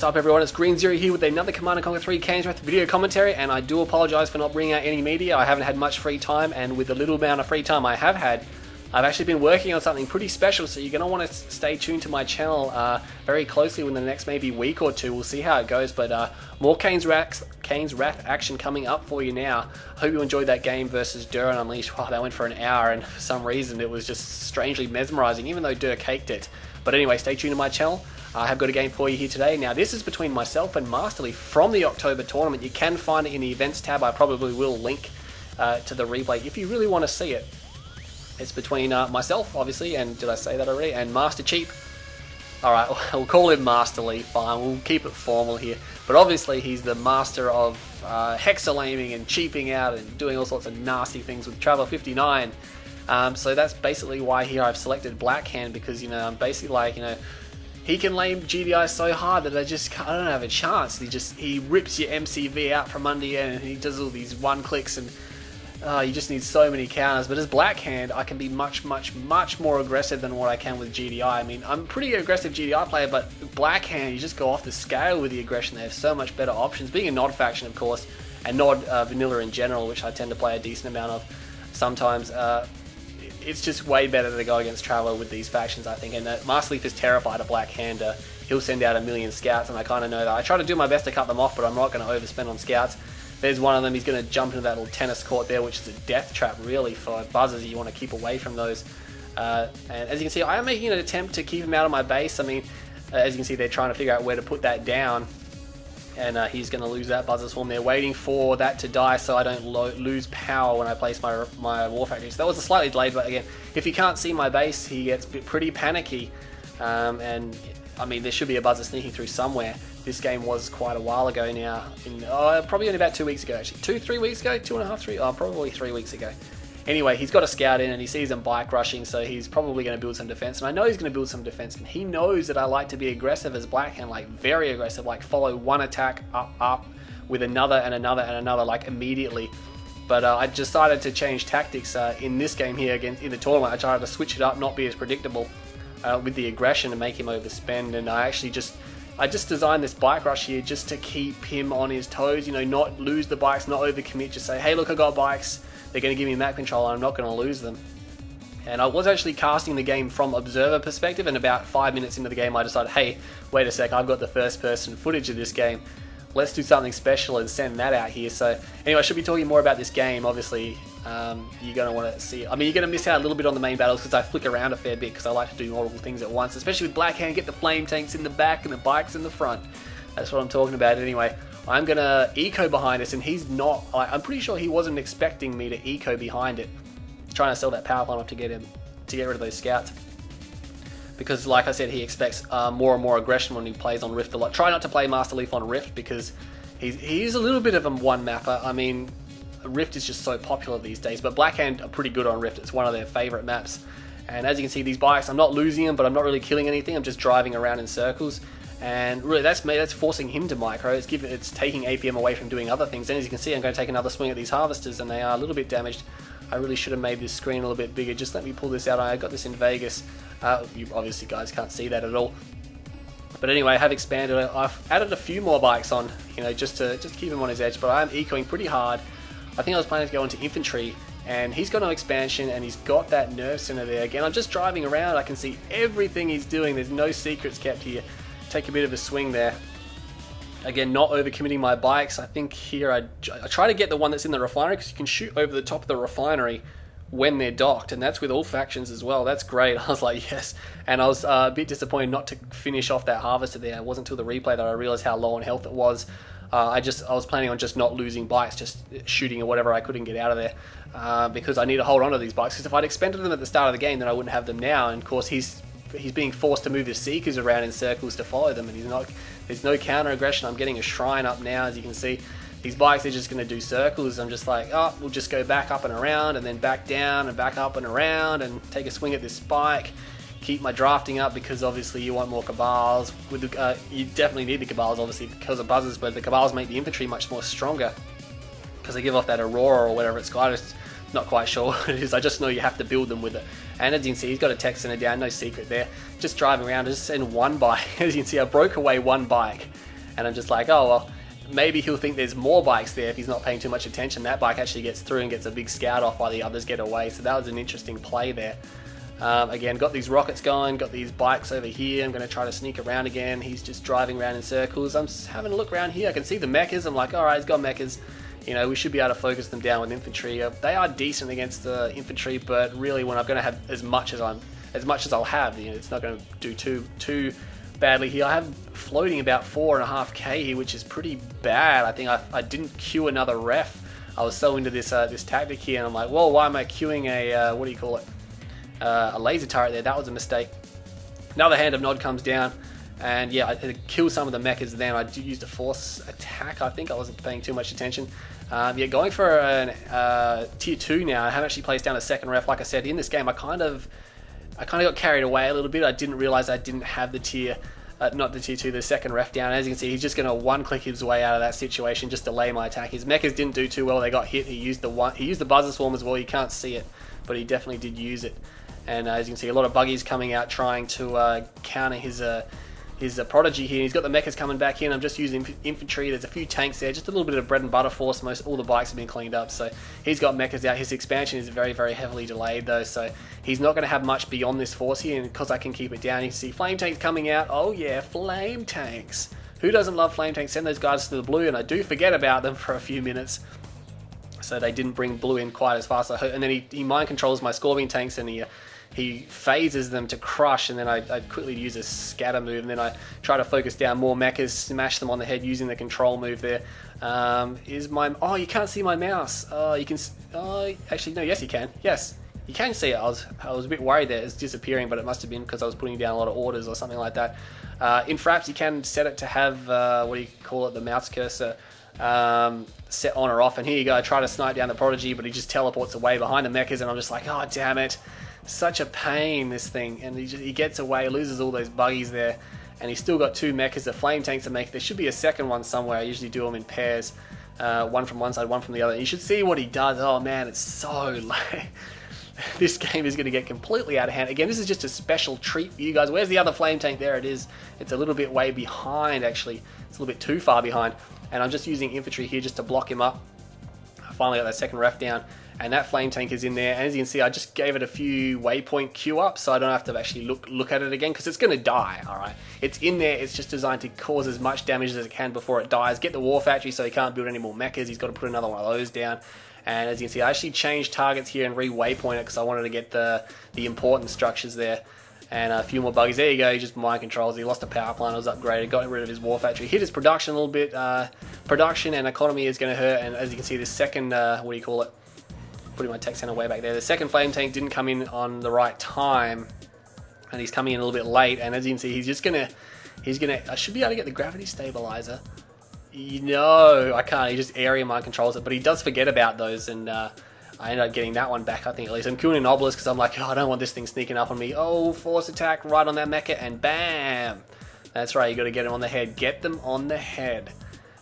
What's up everyone, it's Green Zero here with another Command & Conquer 3 Kane's Wrath video commentary, and I do apologise for not bringing out any media. I haven't had much free time, and with the little amount of free time I have had, I've actually been working on something pretty special, so you're going to want to stay tuned to my channel very closely within the next maybe week or two. We'll see how it goes, but more Kane's Wrath action coming up for you now. I hope you enjoyed that game versus Durr and Unleashed. Wow, that went for an hour, and for some reason it was just strangely mesmerising, even though Durr caked it. But anyway, stay tuned to my channel. I have got a game for you here today. Now this is between myself and masterleaf from the October tournament. You can find it in the events tab. I probably will link to the replay if you really want to see it. It's between myself, obviously, and did I say that already? And Master Cheap. Alright, we'll call him masterleaf, fine, we'll keep it formal here. But obviously he's the master of hexalaiming and cheaping out and doing all sorts of nasty things with Traveler 59. So that's basically why here I've selected Blackhand, because, you know, I'm basically like, you know, he can lame GDI so hard that I don't have a chance. He rips your MCV out from under you, and he does all these one clicks, and you just need so many counters. But as Blackhand, I can be much more aggressive than what I can with GDI. I mean, I'm a pretty aggressive GDI player, but Blackhand, you just go off the scale with the aggression. They have so much better options. Being a Nod faction, of course, and Nod vanilla in general, which I tend to play a decent amount of sometimes, it's just way better to go against Traveler with these factions, I think. And masterleaf is terrified of Blackhand. He'll send out a million scouts, and I kind of know that. I try to do my best to cut them off, but I'm not going to overspend on scouts. There's one of them. He's going to jump into that little tennis court there, which is a death trap, really, for buzzers. You want to keep away from those. And as you can see, I am making an attempt to keep him out of my base. I mean, as you can see, they're trying to figure out where to put that down. And he's going to lose that buzzer swarm. They're waiting for that to die so I don't lose power when I place my war factory. So that was a slightly delayed, but again, if he can't see my base, he gets pretty panicky. And I mean, there should be a buzzer sneaking through somewhere. This game was quite a while ago now. Probably only about 2 weeks ago, actually. 3 weeks ago? 2.5, 3? Oh, probably 3 weeks ago. Anyway, he's got a scout in and he sees them bike rushing, so he's probably going to build some defense. And I know he's going to build some defense, and he knows that I like to be aggressive as Blackhand, like very aggressive, like follow one attack up with another and another and another, like immediately. But I decided to change tactics in this game here against in the tournament. I tried to switch it up, not be as predictable with the aggression and make him overspend. And I just designed this bike rush here just to keep him on his toes, you know, not lose the bikes, not overcommit, just say, hey, look, I got bikes. They're going to give me map control, and I'm not going to lose them. And I was actually casting the game from observer perspective, and about 5 minutes into the game I decided, hey, wait a sec, I've got the first person footage of this game. Let's do something special and send that out here. So anyway, I should be talking more about this game. Obviously, you're going to want to see, I mean, you're going to miss out a little bit on the main battles because I flick around a fair bit because I like to do multiple things at once, especially with Blackhand. Get the flame tanks in the back and the bikes in the front. That's what I'm talking about. Anyway, I'm going to eco behind us, and he's not, I'm pretty sure he wasn't expecting me to eco behind it. Trying to sell that power plant off to get rid of those scouts. Because like I said, he expects more and more aggression when he plays on Rift a lot. Try not to play masterleaf on Rift because he's a little bit of a one mapper. I mean, Rift is just so popular these days, but Blackhand are pretty good on Rift. It's one of their favorite maps. And as you can see, these bikes, I'm not losing them, but I'm not really killing anything. I'm just driving around in circles. And really, that's forcing him to micro. It's taking APM away from doing other things. And as you can see, I'm going to take another swing at these harvesters, and they are a little bit damaged. I really should have made this screen a little bit bigger. Just let me pull this out. I got this in Vegas. You obviously guys can't see that at all. But anyway, I have expanded. I've added a few more bikes on, you know, just to keep him on his edge. But I am ecoing pretty hard. I think I was planning to go into infantry, and he's got no expansion, and he's got that nerve center there. Again, I'm just driving around. I can see everything he's doing. There's no secrets kept here. Take a bit of a swing there. Again, not overcommitting my bikes. I think here I try to get the one that's in the refinery, because you can shoot over the top of the refinery when they're docked, and that's with all factions as well. That's great. I was like, yes. And I was a bit disappointed not to finish off that harvester there. It wasn't until the replay that I realized how low on health it was. I was planning on just not losing bikes, just shooting or whatever I couldn't get out of there, because I need to hold on to these bikes. Because if I'd expended them at the start of the game, then I wouldn't have them now. And of course, he's being forced to move his seekers around in circles to follow them, and there's no counter aggression. I'm getting a shrine up now, as you can see. These bikes are just going to do circles. I'm just like, oh, we'll just go back up and around, and then back down and back up and around, and take a swing at this spike. Keep my drafting up, because obviously you want more cabals. You definitely need the cabals, obviously, because of buzzers, but the cabals make the infantry much more stronger, because they give off that aurora or whatever it's got. It's not quite sure what it is. I just know you have to build them with it. And as you can see, he's got a tech center down, no secret there. Just driving around, just send one bike. As you can see, I broke away one bike. and I'm just like, oh well, maybe he'll think there's more bikes there if he's not paying too much attention. That bike actually gets through and gets a big scout off while the others get away, so that was an interesting play there. Again, got these rockets going, got these bikes over here. I'm going to try to sneak around again. He's just driving around in circles. I'm just having a look around here. I can see the mechas. I'm like, alright, he's got mechas. You know, we should be able to focus them down with infantry. They are decent against the infantry, but really when I'm going to have as much as I'll have, you know, it's not going to do too badly here. I have floating about 4.5k here, which is pretty bad. I think I didn't queue another ref. I was so into this this tactic here, and I'm like, well, why am I queuing a what do you call it? A laser turret there. That was a mistake. Another hand of nod comes down, and yeah, I killed some of the mechas then. I did use the force attack. I think I wasn't paying too much attention. Yeah, going for an tier 2 now. I haven't actually placed down a second ref. Like I said, in this game, I kind of got carried away a little bit. I didn't realize I didn't have the tier, not the tier 2, the second ref down. As you can see, he's just going to one-click his way out of that situation, just delay my attack. His mechas didn't do too well. They got hit. He used the buzzer swarm as well. You can't see it, but he definitely did use it. And as you can see, a lot of buggies coming out trying to counter his prodigy here. He's got the mechas coming back in. I'm just using infantry. There's a few tanks there, just a little bit of bread and butter force. All the bikes have been cleaned up, so he's got mechas out. His expansion is very, very heavily delayed though, so he's not going to have much beyond this force here, and because I can keep it down, you can see flame tanks coming out. Oh yeah, flame tanks. Who doesn't love flame tanks? Send those guys to the blue, and I do forget about them for a few minutes. So they didn't bring blue in quite as fast. And then he mind controls my scorpion tanks, and he phases them to crush, and then I quickly use a scatter move, and then I try to focus down more mechas, smash them on the head using the control move there. Oh, you can't see my mouse. You can. Actually, no. Yes, you can. Yes, you can see it. I was a bit worried that it's disappearing, but it must have been because I was putting down a lot of orders or something like that. In Fraps, you can set it to have what do you call it, the mouse cursor set on or off, and here you go. I try to snipe down the prodigy, but he just teleports away behind the mechas, and I'm just like, oh damn it. Such a pain, this thing, and he gets away, loses all those buggies there, and he's still got 2 mechas. The flame tanks to make. There should be a second one somewhere. I usually do them in pairs, one from one side, one from the other. And you should see what he does. Oh man, it's so late. This game is going to get completely out of hand. Again, this is just a special treat for you guys. Where's the other flame tank? There it is. It's a little bit way behind, actually. It's a little bit too far behind, and I'm just using infantry here just to block him up. I finally got that second ref down, and that flame tank is in there. And as you can see, I just gave it a few waypoint queue ups, so I don't have to actually look at it again, because it's going to die, alright? It's in there, it's just designed to cause as much damage as it can before it dies. Get the war factory so he can't build any more mechas. He's got to put another one of those down. And as you can see, I actually changed targets here and re-waypoint it because I wanted to get the important structures there. And a few more buggies. There you go, he just mind controls. He lost a power plant, it was upgraded, got rid of his war factory. Hit his production a little bit. Production and economy is going to hurt, and as you can see, the second, what do you call it? Putting my tech center way back there. The second flame tank didn't come in on the right time, and he's coming in a little bit late, and as you can see, I should be able to get the gravity stabilizer. No, I can't. He just area mind controls it, but he does forget about those, and I ended up getting that one back, I think, at least. I'm killing an obelisk because I'm like, oh, I don't want this thing sneaking up on me. Oh, force attack right on that mecha, and bam! That's right, you got to get him on the head. Get them on the head.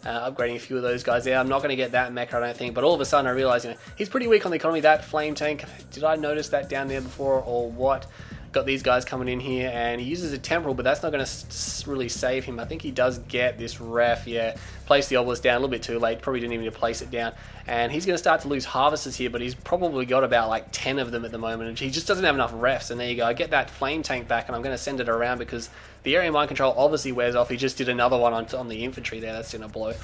Upgrading a few of those guys there. I'm not going to get that mecha, I don't think, but all of a sudden I realized, he's pretty weak on the economy. That flame tank, did I notice that down there before, or what? Got these guys coming in here, and he uses a temporal, but that's not going to really save him. I think he does get this ref. Yeah, place the obelisk down a little bit too late, probably didn't even need to place it down, and he's going to start to lose harvesters here, but he's probably got about like 10 of them at the moment, and he just doesn't have enough refs. And there you go, I get that flame tank back, and I'm going to send it around because the area mind control obviously wears off. He just did another one on the infantry there. That's going to blow.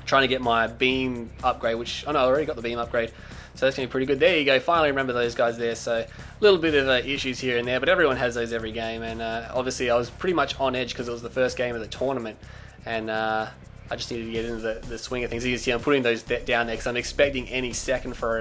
Trying to get my beam upgrade, which, oh no, I already got the beam upgrade. So that's going to be pretty good. There you go, finally remember those guys there. So a little bit of issues here and there, but everyone has those every game. And obviously I was pretty much on edge because it was the first game of the tournament. And I just needed to get into the swing of things. You can see I'm putting those down there because I'm expecting any second for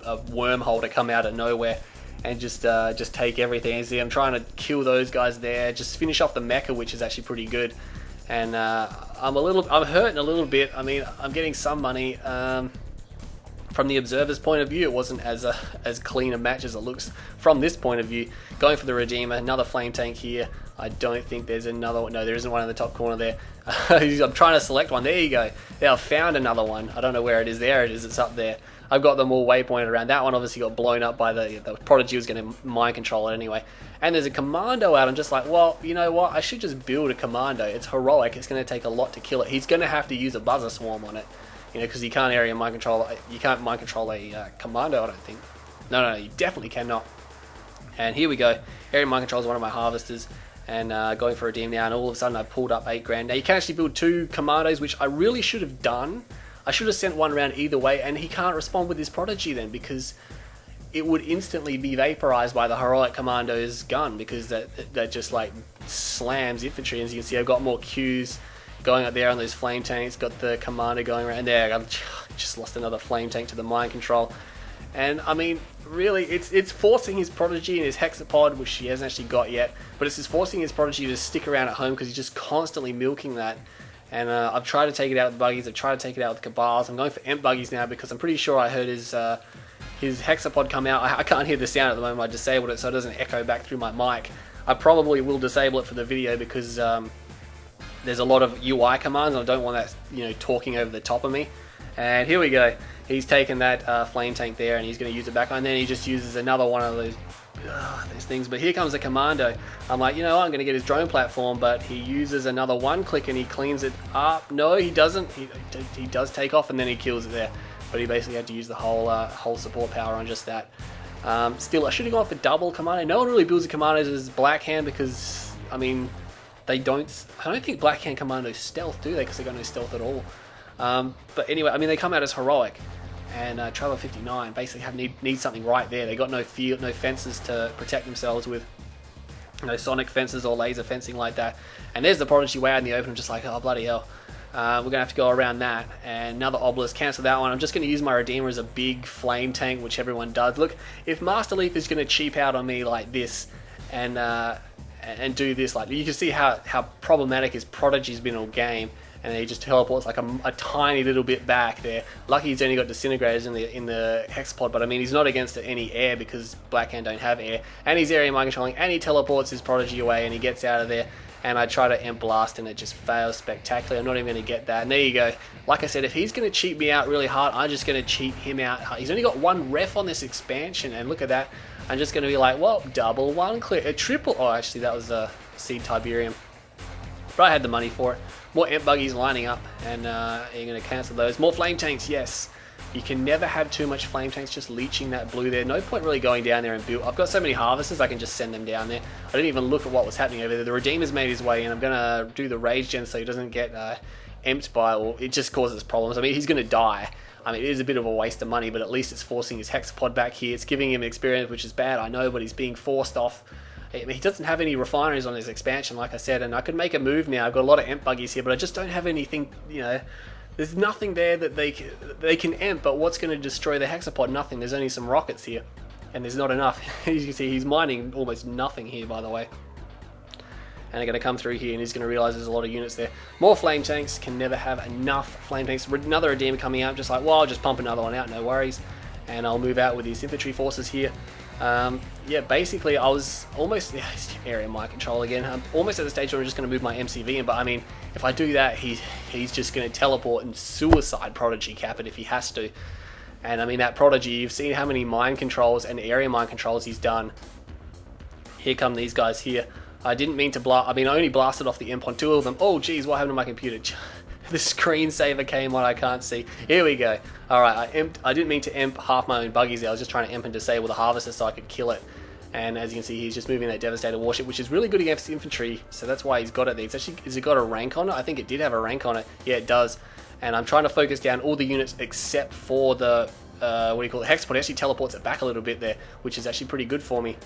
a wormhole to come out of nowhere and just take everything. You see, I'm trying to kill those guys there, just finish off the mecha, which is actually pretty good. And I'm hurting a little bit. I mean, I'm getting some money. From the observer's point of view, it wasn't as clean a match as it looks from this point of view. Going for the Redeemer, another flame tank here. I don't think there's another one. No, there isn't one in the top corner there. I'm trying to select one. There you go. Yeah, I've found another one. I don't know where it is. There it is. It's up there. I've got them all waypointed around. That one obviously got blown up by the Prodigy was going to mind control it anyway. And there's a commando out. I'm just like, well, you know what? I should just build a commando. It's heroic. It's going to take a lot to kill it. He's going to have to use a buzzer swarm on it, you know, because you can't area mind control. You can't mind control a commando, I don't think. No, you definitely cannot. And here we go. Area mind control is one of my harvesters. And going for a redeem now, and all of a sudden I pulled up 8 grand. Now you can actually build 2 commandos, which I really should have done. I should have sent one around either way, and he can't respond with his Prodigy then, because it would instantly be vaporized by the heroic commando's gun, because that just like slams infantry. As you can see, I've got more Qs going up there on those flame tanks. Got the commando going around there. I've just lost another flame tank to the mind control. And I mean, really, it's forcing his Prodigy and his Hexapod, which he hasn't actually got yet, but it's just forcing his Prodigy to stick around at home because he's just constantly milking that. And I've tried to take it out with buggies, I've tried to take it out with cabals. I'm going for Emp buggies now because I'm pretty sure I heard his Hexapod come out. I can't hear the sound at the moment. I disabled it so it doesn't echo back through my mic. I probably will disable it for the video because there's a lot of UI commands and I don't want that, you know, talking over the top of me. And here we go. He's taken that flame tank there and he's going to use it back on. And then he just uses another one of those things. But here comes the commando. I'm like, you know what, I'm going to get his drone platform, but he uses another one click and he cleans it up. No, he doesn't. He does take off and then he kills it there. But he basically had to use the whole support power on just that. Still, I should have gone for double commando. No one really builds the commandos as Blackhand because, I mean, I don't think Blackhand commandos stealth, do they? Because they got no stealth at all. But anyway, I mean, they come out as heroic, and Traveler 59 basically need something right there. They got no field, no fences to protect themselves with, no sonic fences or laser fencing like that. And there's the Prodigy way out in the open. I'm just like, oh bloody hell, we're gonna have to go around that. And another Obelisk, cancel that one. I'm just gonna use my Redeemer as a big flame tank, which everyone does. Look, if Masterleaf is gonna cheap out on me like this, and do this, like you can see how problematic his Prodigy's been all game. And then he just teleports like a tiny little bit back there. Lucky he's only got disintegrators in the Hexapod, but I mean he's not against any air because Blackhand don't have air. And he's area mind controlling, and he teleports his Prodigy away, and he gets out of there. And I try to Emp Blast, and it just fails spectacularly. I'm not even going to get that. And there you go. Like I said, if he's going to cheat me out really hard, I'm just going to cheat him out. He's only got 1 ref on this expansion, and look at that. I'm just going to be like, well, double 1 click, a triple. Oh, actually, that was a Seed Tiberium. But I had the money for it. More Emp buggies lining up, and you're going to cancel those. More flame tanks, yes. You can never have too much flame tanks just leeching that blue there. No point really going down there and build. I've got so many harvesters, I can just send them down there. I didn't even look at what was happening over there. The Redeemer's made his way, and I'm going to do the Rage Gen so he doesn't get emped by, or it just causes problems. I mean, he's going to die. I mean, it is a bit of a waste of money, but at least it's forcing his Hexapod back here. It's giving him experience, which is bad, I know, but he's being forced off. I mean, he doesn't have any refineries on his expansion, like I said, and I could make a move now. I've got a lot of Emp buggies here, but I just don't have anything, you know. There's nothing there that they can Emp, but what's going to destroy the Hexapod? Nothing. There's only some rockets here, and there's not enough. As you can see, he's mining almost nothing here, by the way. And they're going to come through here, and he's going to realize there's a lot of units there. More flame tanks. Can never have enough flame tanks. Another Redeemer coming out, just like, well, I'll just pump another one out, no worries. And I'll move out with these infantry forces here. Yeah, basically I was almost, area mind control again. I'm almost at the stage where I'm just going to move my MCV in, but I mean, if I do that, he's just going to teleport and suicide Prodigy cap it if he has to. And I mean, that Prodigy, you've seen how many mind controls and area mind controls he's done. Here come these guys here. I didn't mean to blast, I mean, I only blasted off the imp on 2 of them. Oh geez, what happened to my computer? The screensaver came on, I can't see. Here we go. Alright, I didn't mean to imp half my own buggies there. I was just trying to imp and disable the harvester so I could kill it. And as you can see, he's just moving that Devastator warship, which is really good against infantry, so that's why he's got it there. It's actually, has it got a rank on it? I think it did have a rank on it. Yeah, it does. And I'm trying to focus down all the units except for the, what do you call it, Hexapod. It actually teleports it back a little bit there, which is actually pretty good for me.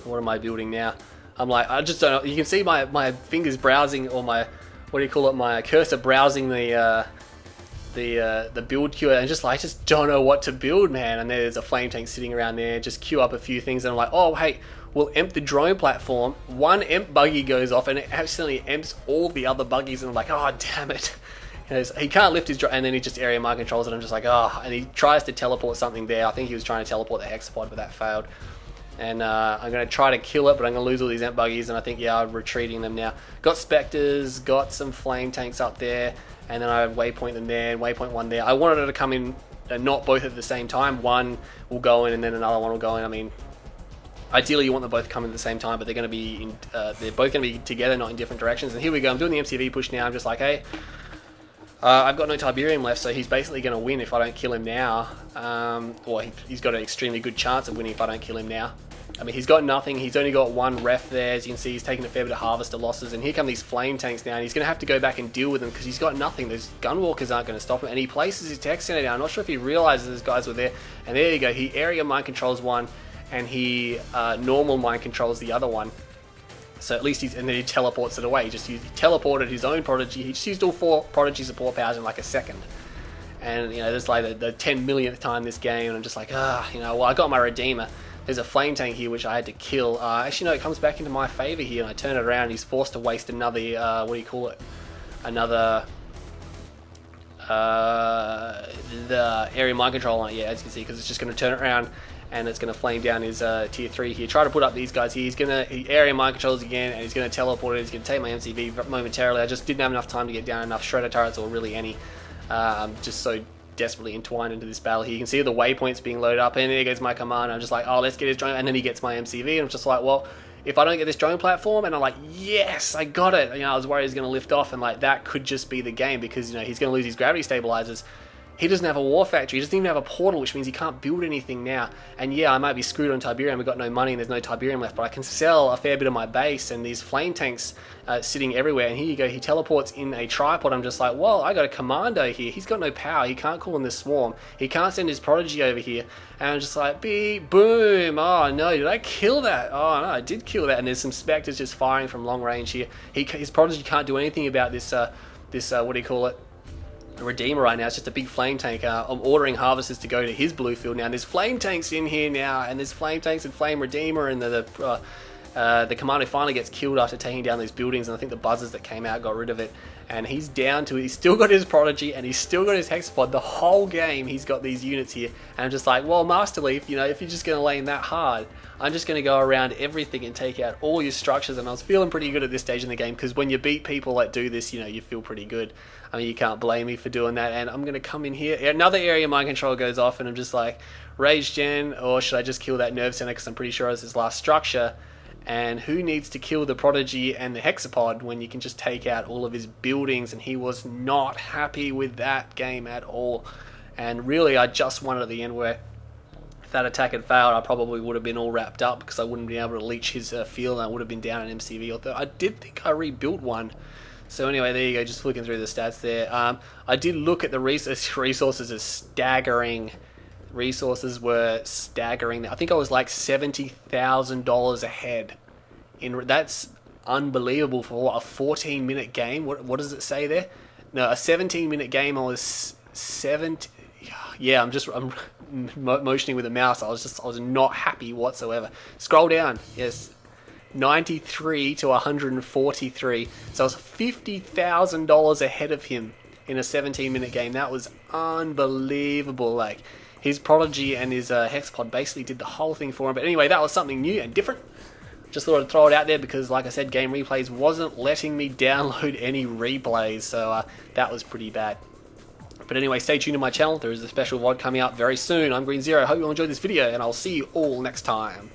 What am I building now? I'm like, I just don't know. You can see my fingers browsing, or my, what do you call it, my cursor browsing the build queue, and I just don't know what to build, man. And there's a flame tank sitting around there, just queue up a few things, and I'm like, oh hey, we'll emp the drone platform. 1 emp buggy goes off and it accidentally emps all the other buggies, and I'm like, oh damn it. You know, he can't lift his drone, and then he just area mind controls it. I'm just like, oh, and he tries to teleport something there. I think he was trying to teleport the Hexapod, but that failed. And I'm going to try to kill it, but I'm going to lose all these Ent buggies, and I think, yeah, I'm retreating them now. Got Spectres, got some flame tanks up there, and then I waypoint them there, and waypoint one there. I wanted it to come in, not both at the same time. One will go in, and then another one will go in. I mean, ideally you want them both to come in at the same time, but they're going to be in, they're both going to be together, not in different directions. And here we go. I'm doing the MCV push now. I'm just like, hey, I've got no Tiberium left, so he's basically going to win if I don't kill him now. Or he's got an extremely good chance of winning if I don't kill him now. I mean, he's got nothing. He's only got one ref there. As you can see, he's taking a fair bit of harvester losses. And here come these flame tanks now. And he's going to have to go back and deal with them because he's got nothing. Those gunwalkers aren't going to stop him. And he places his tech center down. I'm not sure if he realizes those guys were there. And there you go. He area mind controls one. And he normal mind controls the other one. So at least and then he teleports it away. He teleported his own Prodigy. He just used all 4 Prodigy support powers in like a second. And, you know, there's like the 10 millionth time this game. And I'm just like, you know, well, I got my Redeemer. There's a flame tank here which I had to kill. Actually, no, it comes back into my favor here, and I turn it around, and he's forced to waste another, what do you call it? Another, the area mind control on it, yeah, as you can see, because it's just going to turn it around, and it's going to flame down his tier 3 here. Try to put up these guys here. He area mind controls again, and he's going to teleport it. He's going to take my MCV momentarily. I just didn't have enough time to get down enough shredder turrets, or really any. Just so desperately entwined into this battle here. You can see the waypoints being loaded up, and there goes my command. I'm just like, oh, let's get his drone, and then he gets my MCV, and I'm just like, well, if I don't get this drone platform, and I'm like, yes, I got it. You know, I was worried he was going to lift off, and like that could just be the game because, you know, he's going to lose his gravity stabilizers. He doesn't have a war factory. He doesn't even have a portal, which means he can't build anything now. And yeah, I might be screwed on Tiberium. I've got no money and there's no Tiberium left, but I can sell a fair bit of my base and these flame tanks sitting everywhere. And here you go. He teleports in a tripod. I'm just like, well, I got a commando here. He's got no power. He can't call in this swarm. He can't send his Prodigy over here. And I'm just like, beep, boom. Oh no, did I kill that? Oh no, I did kill that. And there's some Spectres just firing from long range here. His Prodigy can't do anything about this, what do you call it? Redeemer right now. It's just a big flame tank. I'm ordering harvesters to go to his blue field now, and there's flame tanks in here now, and there's flame tanks and flame Redeemer, and the commander finally gets killed after taking down these buildings, and I think the buzzers that came out got rid of it, and he's down to it. He's still got his Prodigy, and he's still got his Hexapod. The whole game he's got these units here, and I'm just like, well, Masterleaf, you know, if you're just going to lay in that hard, I'm just going to go around everything and take out all your structures. And I was feeling pretty good at this stage in the game, because when you beat people that do this, you know, you feel pretty good. I mean, you can't blame me for doing that. And I'm going to come in here. Another area mind control goes off, and I'm just like, Rage Gen, or should I just kill that nerve center, because I'm pretty sure it's his last structure. And who needs to kill the Prodigy and the Hexapod when you can just take out all of his buildings? And he was not happy with that game at all. And really, I just won it at the end, where if that attack had failed, I probably would have been all wrapped up, because I wouldn't be able to leech his field, and I would have been down an MCV. Although I did think I rebuilt one. So anyway, there you go, just flicking through the stats there. I did look at the resources as staggering. Resources were staggering. I think I was like $70,000 ahead. That's unbelievable for what, a 14-minute game. What does it say there? No, a 17-minute game. I was 70. Yeah, I'm motioning with the mouse. I was not happy whatsoever. Scroll down. Yes. 93 to 143. So I was $50,000 ahead of him in a 17-minute game. That was unbelievable. Like, his Prodigy and his Hexapod basically did the whole thing for him. But anyway, that was something new and different. Just thought I'd throw it out there because, like I said, Game Replays wasn't letting me download any replays. So that was pretty bad. But anyway, stay tuned to my channel. There is a special VOD coming out very soon. I'm Green Zero. Hope you all enjoyed this video, and I'll see you all next time.